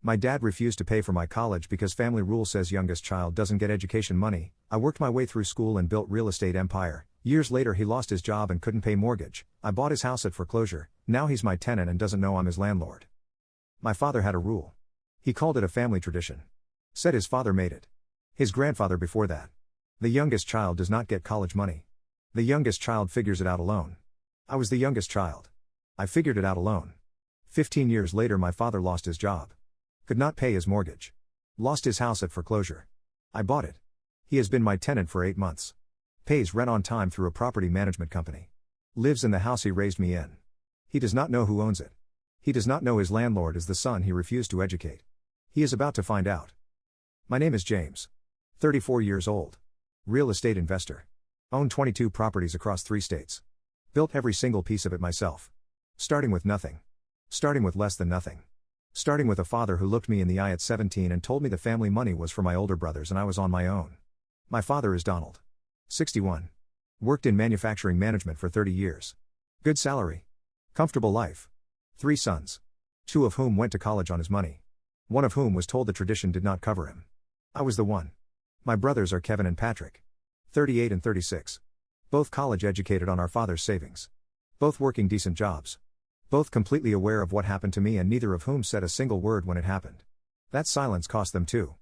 My dad refused to pay for my college because family rule says youngest child doesn't get education money. I worked my way through school and built real estate empire. Years later he lost his job and couldn't pay mortgage. I bought his house at foreclosure. Now he's my tenant and doesn't know I'm his landlord. My father had a rule. He called it a family tradition. Said his father made it. His grandfather before that. The youngest child does not get college money. The youngest child figures it out alone. I was the youngest child. I figured it out alone. 15 years later my father lost his job. Could not pay his mortgage. Lost his house at foreclosure. I bought it. He has been my tenant for 8 months. Pays rent on time through a property management company. Lives in the house he raised me in. He does not know who owns it. He does not know his landlord is the son he refused to educate. He is about to find out. My name is James. 34 years old. Real estate investor. Own 22 properties across 3 states. Built every single piece of it myself. Starting with nothing. Starting with less than nothing. Starting with a father who looked me in the eye at 17 and told me the family money was for my older brothers and I was on my own. My father is Donald. 61. Worked in manufacturing management for 30 years. Good salary. Comfortable life. 3 sons. 2 of whom went to college on his money. 1 of whom was told the tradition did not cover him. I was the one. My brothers are Kevin and Patrick. 38 and 36. Both college educated on our father's savings. Both working decent jobs. Both completely aware of what happened to me and neither of whom said a single word when it happened. That silence cost them too.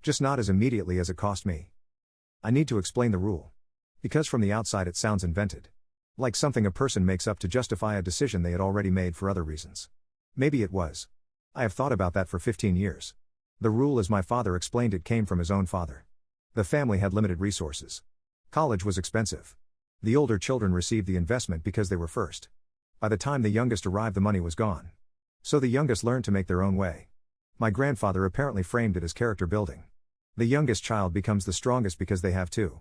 Just not as immediately as it cost me. I need to explain the rule. Because from the outside it sounds invented. Like something a person makes up to justify a decision they had already made for other reasons. Maybe it was. I have thought about that for 15 years. The rule as my father explained it came from his own father. The family had limited resources. College was expensive. The older children received the investment because they were first. By the time the youngest arrived the money was gone. So the youngest learned to make their own way. My grandfather apparently framed it as character building. The youngest child becomes the strongest because they have to.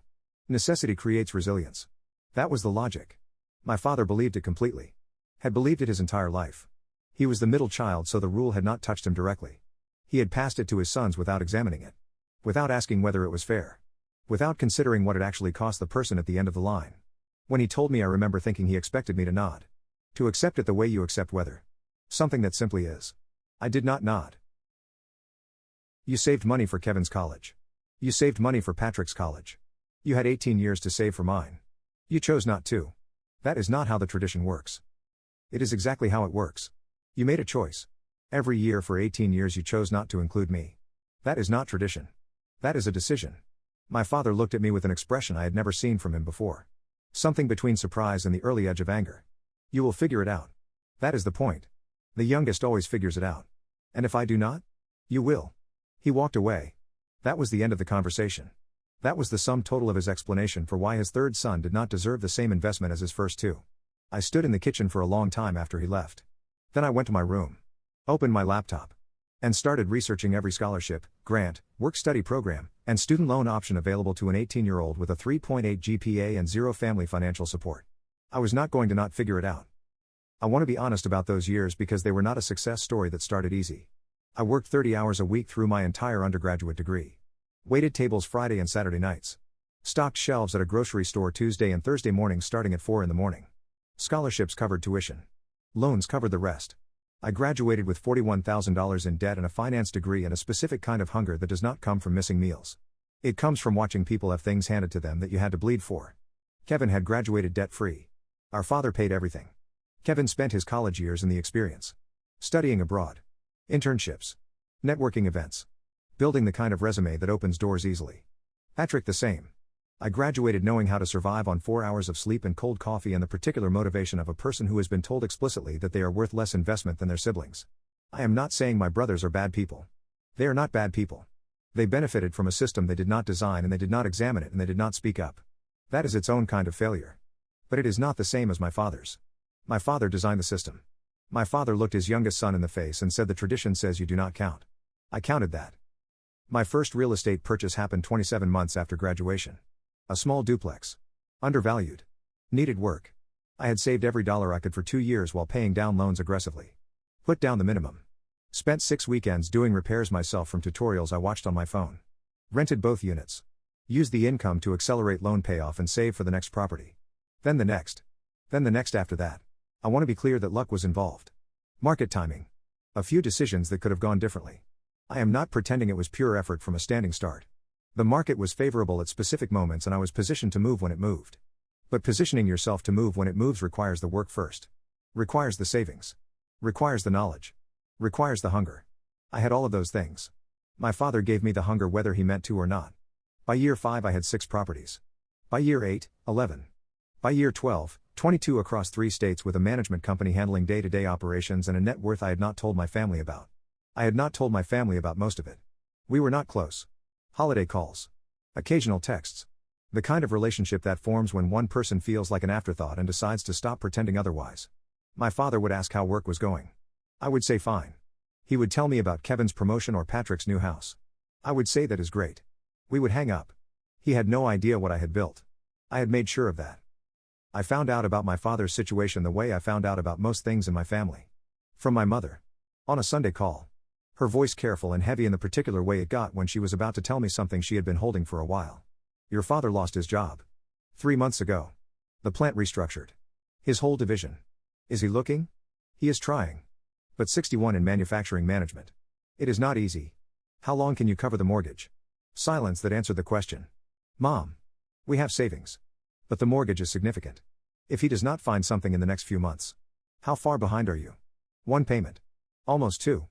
Necessity creates resilience. That was the logic. My father believed it completely. Had believed it his entire life. He was the middle child so the rule had not touched him directly. He had passed it to his sons without examining it. Without asking whether it was fair. Without considering what it actually cost the person at the end of the line. When he told me I remember thinking he expected me to nod. To accept it the way you accept weather. Something that simply is. I did not nod. You saved money for Kevin's college. You saved money for Patrick's college. You had 18 years to save for mine. You chose not to. That is not how the tradition works. It is exactly how it works. You made a choice. Every year for 18 years you chose not to include me. That is not tradition. That is a decision. My father looked at me with an expression I had never seen from him before. Something between surprise and the early edge of anger. You will figure it out. That is the point. The youngest always figures it out. And if I do not? You will. He walked away. That was the end of the conversation. That was the sum total of his explanation for why his third son did not deserve the same investment as his first 2. I stood in the kitchen for a long time after he left. Then I went to my room. Opened my laptop. And started researching every scholarship, grant, work-study program, and student loan option available to an 18-year-old with a 3.8 GPA and 0 family financial support. I was not going to not figure it out. I want to be honest about those years because they were not a success story that started easy. I worked 30 hours a week through my entire undergraduate degree. Waited tables Friday and Saturday nights. Stocked shelves at a grocery store Tuesday and Thursday mornings starting at 4 in the morning. Scholarships covered tuition. Loans covered the rest. I graduated with $41,000 in debt and a finance degree and a specific kind of hunger that does not come from missing meals. It comes from watching people have things handed to them that you had to bleed for. Kevin had graduated debt-free. Our father paid everything. Kevin spent his college years in the experience. Studying abroad. Internships. Networking events. Building the kind of resume that opens doors easily. Patrick the same. I graduated knowing how to survive on 4 hours of sleep and cold coffee and the particular motivation of a person who has been told explicitly that they are worth less investment than their siblings. I am not saying my brothers are bad people. They are not bad people. They benefited from a system they did not design and they did not examine it and they did not speak up. That is its own kind of failure. But it is not the same as my father's. My father designed the system. My father looked his youngest son in the face and said the tradition says you do not count. I counted that. My first real estate purchase happened 27 months after graduation. A small duplex. Undervalued. Needed work. I had saved every dollar I could for 2 years while paying down loans aggressively. Put down the minimum. Spent 6 weekends doing repairs myself from tutorials I watched on my phone. Rented both units. Used the income to accelerate loan payoff and save for the next property. Then the next. Then the next after that. I want to be clear that luck was involved. Market timing. A few decisions that could have gone differently. I am not pretending it was pure effort from a standing start. The market was favorable at specific moments and I was positioned to move when it moved. But positioning yourself to move when it moves requires the work first. Requires the savings. Requires the knowledge. Requires the hunger. I had all of those things. My father gave me the hunger whether he meant to or not. By year 5 I had 6 properties. By year 8, 11. By year 12, 22 across 3 states with a management company handling day-to-day operations and a net worth I had not told my family about. I had not told my family about most of it. We were not close. Holiday calls. Occasional texts. The kind of relationship that forms when one person feels like an afterthought and decides to stop pretending otherwise. My father would ask how work was going. I would say fine. He would tell me about Kevin's promotion or Patrick's new house. I would say that is great. We would hang up. He had no idea what I had built. I had made sure of that. I found out about my father's situation the way I found out about most things in my family. From my mother. On a Sunday call. Her voice careful and heavy in the particular way it got when she was about to tell me something she had been holding for a while. Your father lost his job. 3 months ago. The plant restructured. His whole division. Is he looking? He is trying. But 61 in manufacturing management. It is not easy. How long can you cover the mortgage? Silence that answered the question. Mom. We have savings. But the mortgage is significant. If he does not find something in the next few months. How far behind are you? 1 payment. Almost 2.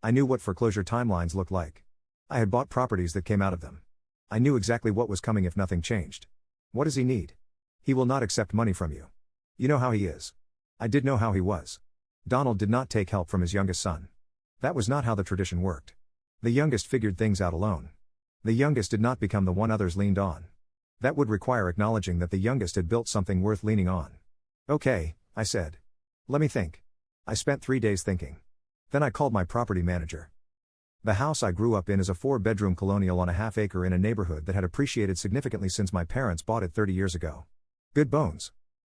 I knew what foreclosure timelines looked like. I had bought properties that came out of them. I knew exactly what was coming if nothing changed. What does he need? He will not accept money from you. You know how he is. I did know how he was. Donald did not take help from his youngest son. That was not how the tradition worked. The youngest figured things out alone. The youngest did not become the one others leaned on. That would require acknowledging that the youngest had built something worth leaning on. Okay, I said. Let me think. I spent 3 days thinking. Then I called my property manager. The house I grew up in is a 4-bedroom colonial on a half-acre in a neighborhood that had appreciated significantly since my parents bought it 30 years ago. Good bones.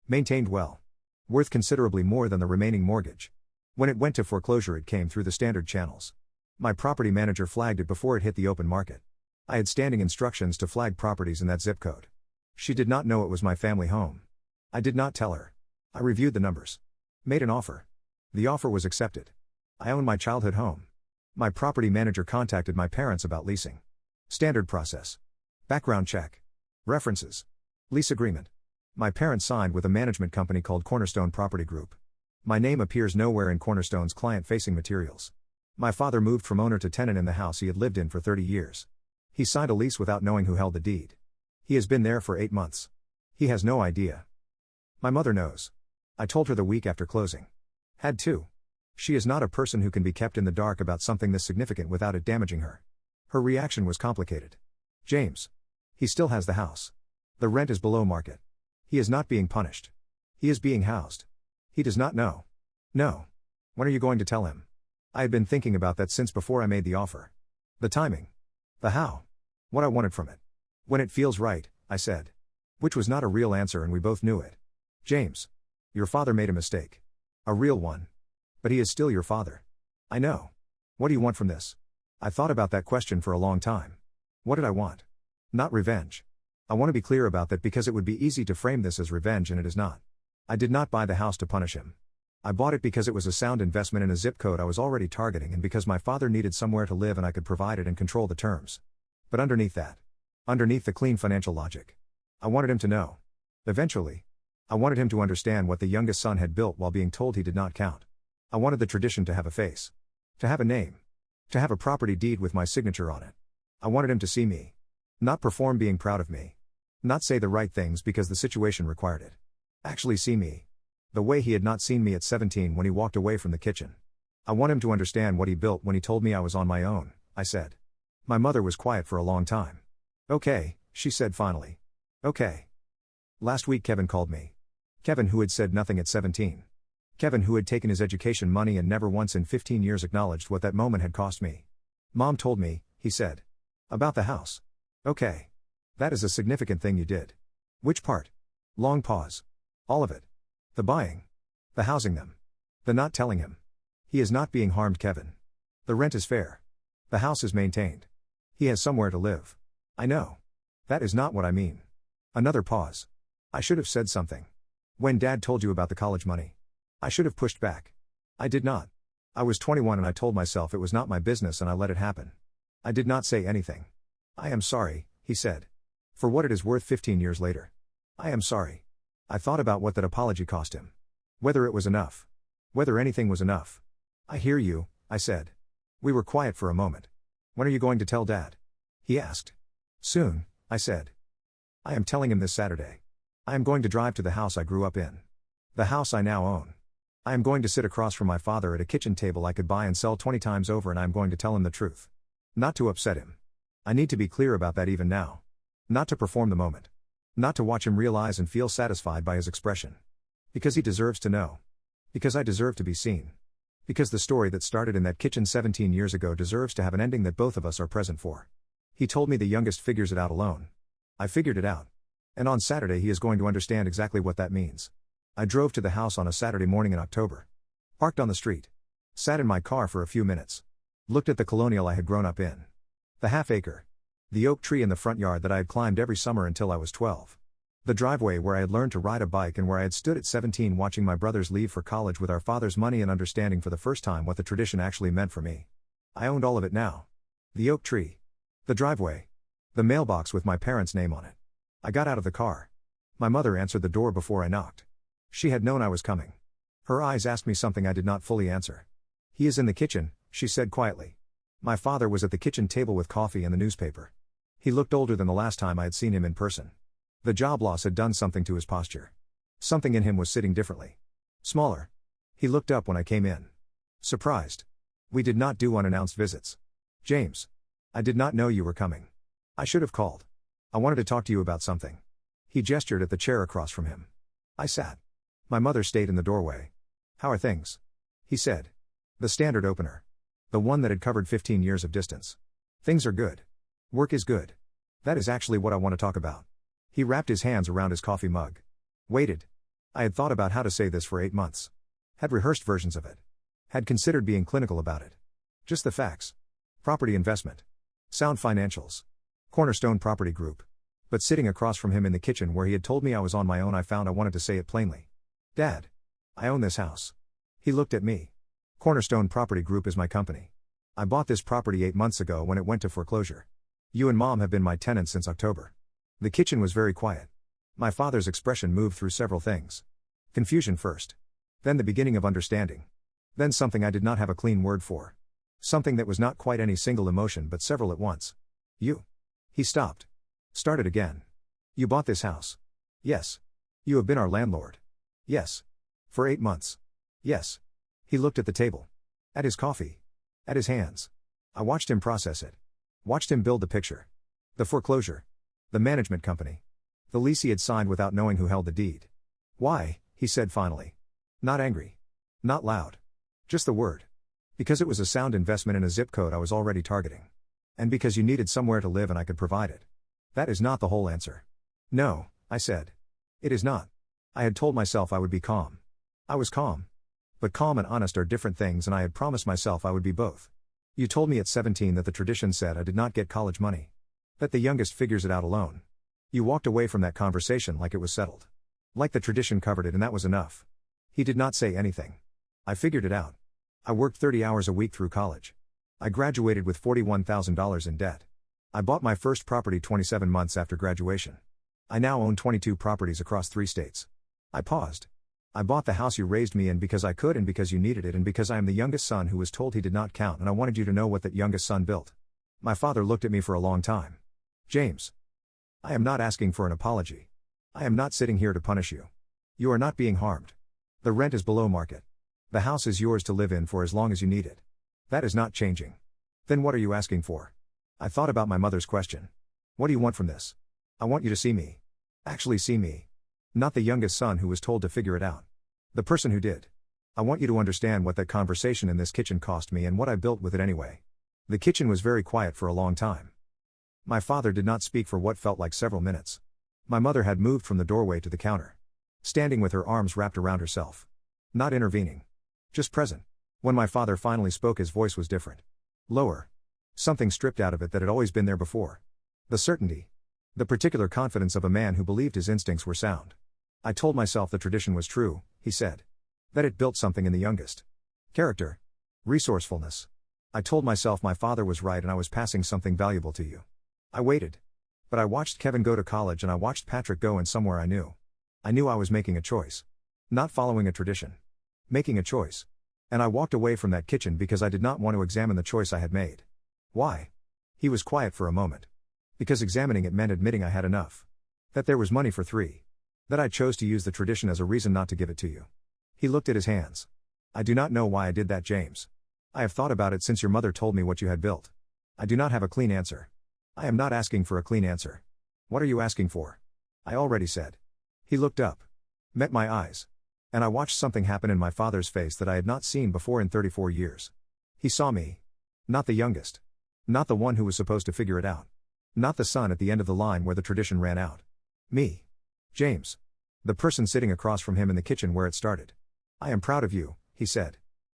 Maintained well. Worth considerably more than the remaining mortgage. When it went to foreclosure it came through the standard channels. My property manager flagged it before it hit the open market. I had standing instructions to flag properties in that zip code. She did not know it was my family home. I did not tell her. I reviewed the numbers. Made an offer. The offer was accepted. I own my childhood home. My property manager contacted my parents about leasing. Standard process. Background check. References. Lease agreement. My parents signed with a management company called Cornerstone Property Group. My name appears nowhere in Cornerstone's client-facing materials. My father moved from owner to tenant in the house he had lived in for 30 years. He signed a lease without knowing who held the deed. He has been there for 8 months. He has no idea. My mother knows. I told her the week after closing. Had to. She is not a person who can be kept in the dark about something this significant without it damaging her. Her reaction was complicated. James. He still has the house. The rent is below market. He is not being punished. He is being housed. He does not know. No. When are you going to tell him? I had been thinking about that since before I made the offer. The timing. The how. What I wanted from it. When it feels right, I said. Which was not a real answer and we both knew it. James. Your father made a mistake. A real one. But he is still your father. I know. What do you want from this? I thought about that question for a long time. What did I want? Not revenge. I want to be clear about that because it would be easy to frame this as revenge and it is not. I did not buy the house to punish him. I bought it because it was a sound investment in a zip code I was already targeting and because my father needed somewhere to live and I could provide it and control the terms. But underneath that. Underneath the clean financial logic. I wanted him to know. Eventually. I wanted him to understand what the youngest son had built while being told he did not count. I wanted the tradition to have a face. To have a name. To have a property deed with my signature on it. I wanted him to see me. Not perform being proud of me. Not say the right things because the situation required it. Actually see me. The way he had not seen me at 17 when he walked away from the kitchen. I want him to understand what he built when he told me I was on my own, I said. My mother was quiet for a long time. Okay, she said finally. Okay. Last week Kevin called me. Kevin who had said nothing at 17. Kevin who had taken his education money and never once in 15 years acknowledged what that moment had cost me. Mom told me, he said. About the house. Okay. That is a significant thing you did. Which part? Long pause. All of it. The buying. The housing them. The not telling him. He is not being harmed, Kevin. The rent is fair. The house is maintained. He has somewhere to live. I know. That is not what I mean. Another pause. I should have said something. When Dad told you about the college money. I should have pushed back. I did not. I was 21 and I told myself it was not my business and I let it happen. I did not say anything. I am sorry, he said. For what it is worth 15 years later. I am sorry. I thought about what that apology cost him. Whether it was enough. Whether anything was enough. I hear you, I said. We were quiet for a moment. When are you going to tell Dad? He asked. Soon, I said. I am telling him this Saturday. I am going to drive to the house I grew up in. The house I now own. I am going to sit across from my father at a kitchen table I could buy and sell 20 times over, and I am going to tell him the truth. Not to upset him. I need to be clear about that even now. Not to perform the moment. Not to watch him realize and feel satisfied by his expression. Because he deserves to know. Because I deserve to be seen. Because the story that started in that kitchen 17 years ago deserves to have an ending that both of us are present for. He told me the youngest figures it out alone. I figured it out. And on Saturday he is going to understand exactly what that means. I drove to the house on a Saturday morning in October. Parked on the street. Sat in my car for a few minutes. Looked at the colonial I had grown up in. The half-acre. The oak tree in the front yard that I had climbed every summer until I was 12. The driveway where I had learned to ride a bike and where I had stood at 17 watching my brothers leave for college with our father's money and understanding for the first time what the tradition actually meant for me. I owned all of it now. The oak tree. The driveway. The mailbox with my parents' name on it. I got out of the car. My mother answered the door before I knocked. She had known I was coming. Her eyes asked me something I did not fully answer. He is in the kitchen, she said quietly. My father was at the kitchen table with coffee and the newspaper. He looked older than the last time I had seen him in person. The job loss had done something to his posture. Something in him was sitting differently. Smaller. He looked up when I came in. Surprised. We did not do unannounced visits. James. I did not know you were coming. I should have called. I wanted to talk to you about something. He gestured at the chair across from him. I sat. My mother stayed in the doorway. How are things? He said. The standard opener. The one that had covered 15 years of distance. Things are good. Work is good. That is actually what I want to talk about. He wrapped his hands around his coffee mug. Waited. I had thought about how to say this for 8 months. Had rehearsed versions of it. Had considered being clinical about it. Just the facts. Property investment. Sound financials. Cornerstone Property Group. But sitting across from him in the kitchen where he had told me I was on my own, I found I wanted to say it plainly. Dad. I own this house. He looked at me. Cornerstone Property Group is my company. I bought this property 8 months ago when it went to foreclosure. You and Mom have been my tenants since October. The kitchen was very quiet. My father's expression moved through several things. Confusion first. Then the beginning of understanding. Then something I did not have a clean word for. Something that was not quite any single emotion but several at once. You. He stopped. Started again. You bought this house. Yes. You have been our landlord. Yes. For 8 months. Yes. He looked at the table. At his coffee. At his hands. I watched him process it. Watched him build the picture. The foreclosure. The management company. The lease he had signed without knowing who held the deed. Why, he said finally. Not angry. Not loud. Just the word. Because it was a sound investment in a zip code I was already targeting. And because you needed somewhere to live and I could provide it. That is not the whole answer. No, I said. It is not. I had told myself I would be calm. I was calm. But calm and honest are different things, and I had promised myself I would be both. You told me at 17 that the tradition said I did not get college money. That the youngest figures it out alone. You walked away from that conversation like it was settled. Like the tradition covered it and that was enough. He did not say anything. I figured it out. I worked 30 hours a week through college. I graduated with $41,000 in debt. I bought my first property 27 months after graduation. I now own 22 properties across 3 states. I paused. I bought the house you raised me in because I could and because you needed it and because I am the youngest son who was told he did not count, and I wanted you to know what that youngest son built. My father looked at me for a long time. James. I am not asking for an apology. I am not sitting here to punish you. You are not being harmed. The rent is below market. The house is yours to live in for as long as you need it. That is not changing. Then what are you asking for? I thought about my mother's question. What do you want from this? I want you to see me. Actually see me. Not the youngest son who was told to figure it out. The person who did. I want you to understand what that conversation in this kitchen cost me and what I built with it anyway. The kitchen was very quiet for a long time. My father did not speak for what felt like several minutes. My mother had moved from the doorway to the counter. Standing with her arms wrapped around herself. Not intervening. Just present. When my father finally spoke, his voice was different. Lower. Something stripped out of it that had always been there before. The certainty. The particular confidence of a man who believed his instincts were sound. I told myself the tradition was true, he said. That it built something in the youngest. Character. Resourcefulness. I told myself my father was right and I was passing something valuable to you. I waited. But I watched Kevin go to college and I watched Patrick go in somewhere I knew. I knew I was making a choice. Not following a tradition. Making a choice. And I walked away from that kitchen because I did not want to examine the choice I had made. Why? He was quiet for a moment. Because examining it meant admitting I had enough. That there was money for 3. That I chose to use the tradition as a reason not to give it to you. He looked at his hands. I do not know why I did that, James. I have thought about it since your mother told me what you had built. I do not have a clean answer. I am not asking for a clean answer. What are you asking for? I already said. He looked up. Met my eyes. And I watched something happen in my father's face that I had not seen before in 34 years. He saw me. Not the youngest. Not the one who was supposed to figure it out. Not the son at the end of the line where the tradition ran out. Me. James. The person sitting across from him in the kitchen where it started. I am proud of you, he said.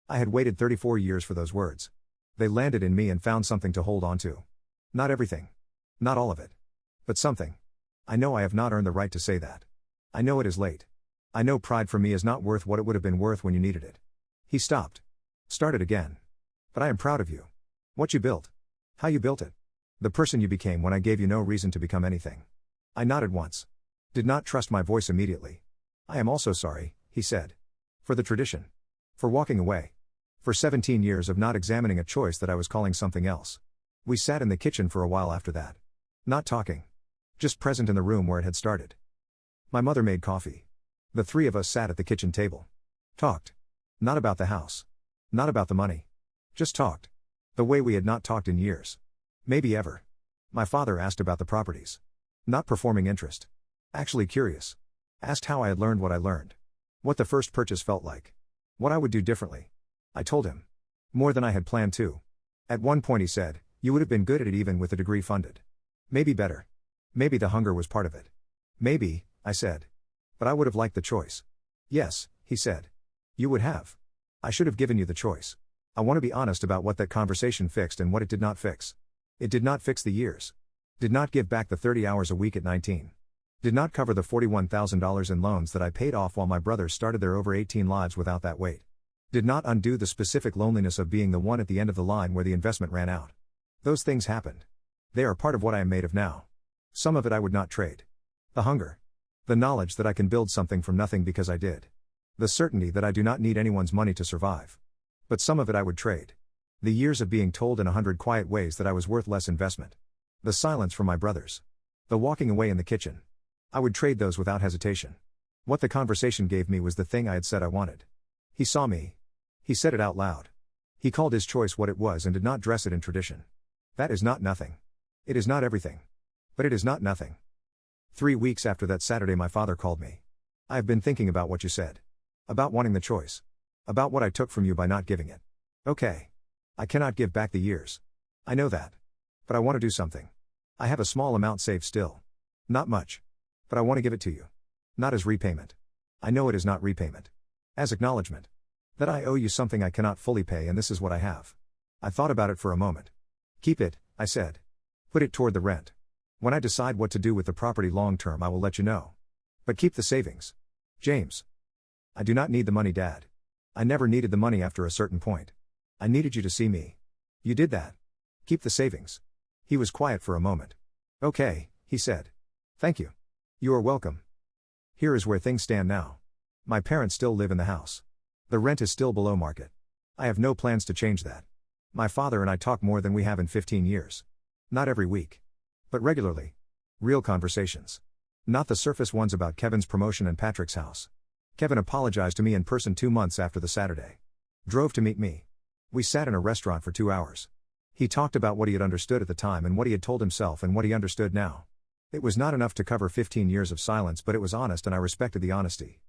I had waited 34 years for those words. They landed in me and found something to hold on to. Not everything. Not all of it. But something. I know I have not earned the right to say that. I know it is late. I know pride for me is not worth what it would have been worth when you needed it. He stopped. Started again. But I am proud of you. What you built. How you built it. The person you became when I gave you no reason to become anything. I nodded once. Did not trust my voice immediately. I am also sorry, he said. For the tradition. For walking away. For 17 years of not examining a choice that I was calling something else. We sat in the kitchen for a while after that. Not talking. Just present in the room where it had started. My mother made coffee. The 3 of us sat at the kitchen table. Talked. Not about the house. Not about the money. Just talked. The way we had not talked in years. Maybe ever. My father asked about the properties. Not performing interest. Actually curious. Asked how I had learned what I learned. What the first purchase felt like. What I would do differently. I told him. More than I had planned to. At one point he said, you would have been good at it even with a degree funded. Maybe better. Maybe the hunger was part of it. Maybe, I said. But I would have liked the choice. Yes, he said. You would have. I should have given you the choice. I want to be honest about what that conversation fixed and what it did not fix. It did not fix the years. Did not give back the 30 hours a week at 19. Did not cover the $41,000 in loans that I paid off while my brothers started their over 18 lives without that weight. Did not undo the specific loneliness of being the one at the end of the line where the investment ran out. Those things happened. They are part of what I am made of now. Some of it I would not trade. The hunger. The knowledge that I can build something from nothing because I did. The certainty that I do not need anyone's money to survive. But some of it I would trade. The years of being told in 100 quiet ways that I was worth less investment. The silence from my brothers. The walking away in the kitchen. I would trade those without hesitation. What the conversation gave me was the thing I had said I wanted. He saw me. He said it out loud. He called his choice what it was and did not dress it in tradition. That is not nothing. It is not everything. But it is not nothing. 3 weeks after that Saturday my father called me. I have been thinking about what you said. About wanting the choice. About what I took from you by not giving it. Okay. I cannot give back the years. I know that. But I want to do something. I have a small amount saved still. Not much. But I want to give it to you. Not as repayment. I know it is not repayment. As acknowledgement. That I owe you something I cannot fully pay and this is what I have. I thought about it for a moment. Keep it, I said. Put it toward the rent. When I decide what to do with the property long term I will let you know. But keep the savings. James. I do not need the money, Dad. I never needed the money after a certain point. I needed you to see me. You did that. Keep the savings. He was quiet for a moment. Okay, he said. Thank you. You are welcome. Here is where things stand now. My parents still live in the house. The rent is still below market. I have no plans to change that. My father and I talk more than we have in 15 years. Not every week. But regularly. Real conversations. Not the surface ones about Kevin's promotion and Patrick's house. Kevin apologized to me in person 2 months after the Saturday. Drove to meet me. We sat in a restaurant for 2 hours. He talked about what he had understood at the time and what he had told himself and what he understood now. It was not enough to cover 15 years of silence, but it was honest and I respected the honesty.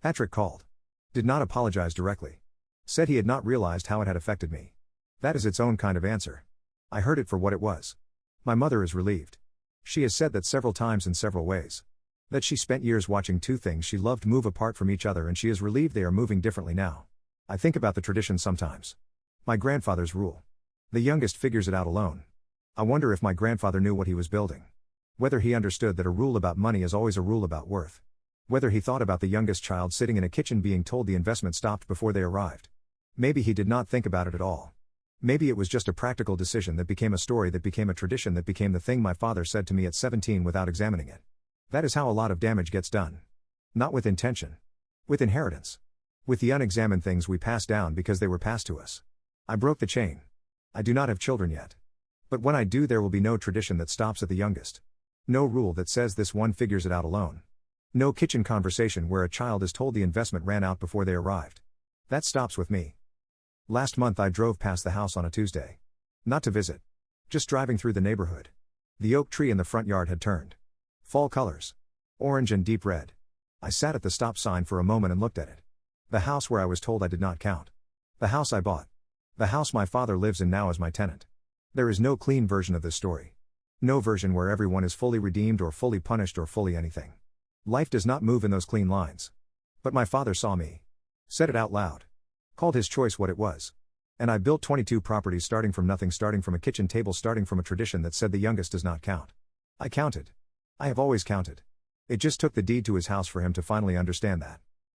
Patrick called. Did not apologize directly. Said he had not realized how it had affected me. That is its own kind of answer. I heard it for what it was. My mother is relieved. She has said that several times in several ways. That she spent years watching 2 things she loved move apart from each other and she is relieved they are moving differently now. I think about the tradition sometimes. My grandfather's rule. The youngest figures it out alone. I wonder if my grandfather knew what he was building. Whether he understood that a rule about money is always a rule about worth. Whether he thought about the youngest child sitting in a kitchen being told the investment stopped before they arrived. Maybe he did not think about it at all. Maybe it was just a practical decision that became a story that became a tradition that became the thing my father said to me at 17 without examining it. That is how a lot of damage gets done. Not with intention. With inheritance. With the unexamined things we pass down because they were passed to us. I broke the chain. I do not have children yet. But when I do, there will be no tradition that stops at the youngest. No rule that says this one figures it out alone. No kitchen conversation where a child is told the investment ran out before they arrived. That stops with me. Last month I drove past the house on a Tuesday. Not to visit. Just driving through the neighborhood. The oak tree in the front yard had turned fall colors. Orange and deep red. I sat at the stop sign for a moment and looked at it. The house where I was told I did not count. The house I bought. The house my father lives in now as my tenant. There is no clean version of this story. No version where everyone is fully redeemed or fully punished or fully anything. Life does not move in those clean lines. But my father saw me. Said it out loud. Called his choice what it was. And I built 22 properties starting from nothing, starting from a kitchen table, starting from a tradition that said the youngest does not count. I counted. I have always counted. It just took the deed to his house for him to finally understand that.